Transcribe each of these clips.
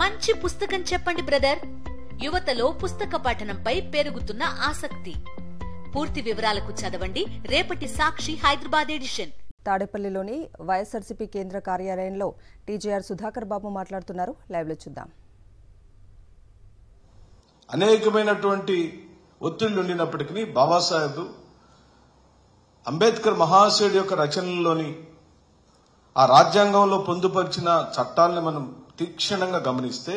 మంచి పుస్తకం చెప్పండి బ్రదర్. యువతలో పుస్తక పఠనంపై పెరుగుతున్న ఆసక్తి. పూర్తి వివరాలకు చదవండి రేపటి సాక్షి హైదరాబాద్ ఎడిషన్. తాడేపల్లిలోని వైఎస్ఆర్సీపీ కేంద్ర కార్యాలయంలో టీజేఆర్ సుధాకర్ బాబు మాట్లాడుతున్నారు. లైవ్ లో చూద్దాం. అనేకమైనటువంటి ఒత్తిళ్లు ఉండినప్పటికీ బాబాసాహెబ్ అంబేద్కర్ మహాశయుడి యొక్క రచనల్లోని ఆ రాజ్యాంగంలో పొందుపరిచిన చట్టాలను మనం తీక్షణంగా గమనిస్తే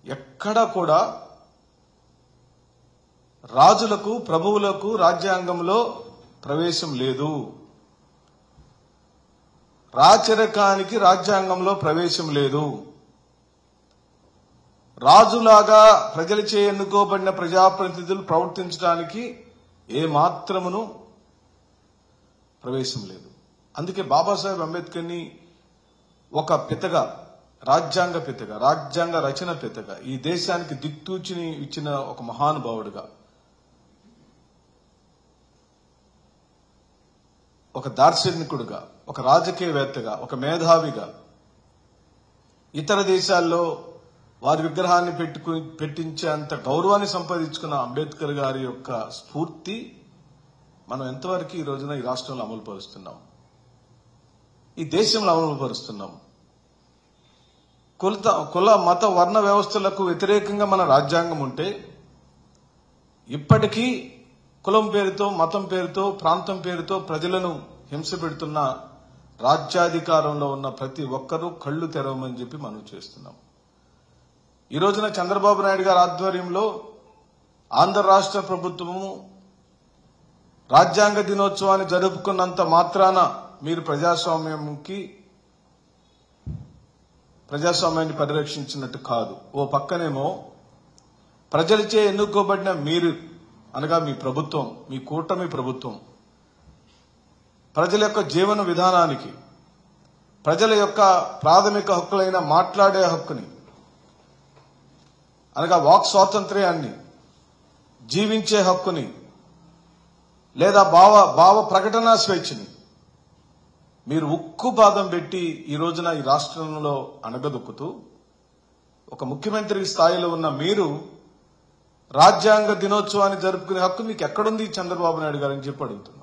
ఎక్కడా కూడా రాజులకు ప్రభువులకు రాజ్యాంగంలో ప్రవేశం లేదు. రాచరికానికి రాజ్యాంగంలో ప్రవేశం లేదు. రాజులాగా ప్రజలచే ఎన్నుకోబడిన ప్రజాప్రతినిధులు ప్రవర్తించడానికి ఏమాత్రమును ప్రవేశం లేదు. అందుకే బాబాసాహెబ్ అంబేద్కర్ని ఒక పితగా, రాజ్యాంగ పితగా, రాజ్యాంగ రచన పితగా, ఈ దేశానికి దిక్తూచిని ఇచ్చిన ఒక మహానుభావుడిగా, ఒక దార్శనికుడిగా, ఒక రాజకీయవేత్తగా, ఒక మేధావిగా, ఇతర దేశాల్లో వారి విగ్రహాన్ని పెట్టించేంత గౌరవాన్ని సంపాదించుకున్న అంబేద్కర్ గారి యొక్క స్ఫూర్తి మనం ఎంతవరకు ఈ రోజున ఈ రాష్ట్రంలో అమలు పరుస్తున్నాం, ఈ దేశంలో అమలు పరుస్తున్నాం. కుల మత వర్ణ వ్యవస్థలకు వ్యతిరేకంగా మన రాజ్యాంగం ఉంటే ఇప్పటికీ కులం పేరుతో, మతం పేరుతో, ప్రాంతం పేరుతో ప్రజలను హింస పెడుతున్న రాజ్యాధికారంలో ఉన్న ప్రతి ఒక్కరూ కళ్లు తెరవమని చెప్పి మనం చేస్తున్నాం. ఈ రోజున చంద్రబాబు నాయుడు గారి ఆధ్వర్యంలో ఆంధ్ర రాష్ట్ర ప్రభుత్వము రాజ్యాంగ దినోత్సవాన్ని జరుపుకున్నంత మాత్రాన మీరు ప్రజాస్వామ్యాన్ని పరిరక్షించినట్టు కాదు. ఓ పక్కనేమో ప్రజలచే ఎన్నుకోబడిన మీరు అనగా మీ ప్రభుత్వం, మీ కూటమి ప్రభుత్వం ప్రజల యొక్క జీవన విధానానికి, ప్రజల యొక్క ప్రాథమిక హక్కులైన మాట్లాడే హక్కుని అనగా వాక్ స్వాతంత్ర్యాన్ని, జీవించే హక్కుని లేదా భావ ప్రకటనా స్వేచ్ఛని మీరు ఉక్కు పాదం పెట్టి ఈ రోజున ఈ రాష్ట్రంలో అణగదొక్కుతూ ఒక ముఖ్యమంత్రి స్థాయిలో ఉన్న మీరు రాజ్యాంగ దినోత్సవాన్ని జరుపుకునే హక్కు మీకు ఎక్కడుంది చంద్రబాబు నాయుడు గారు అని చెప్పి అడుగుతున్నారు.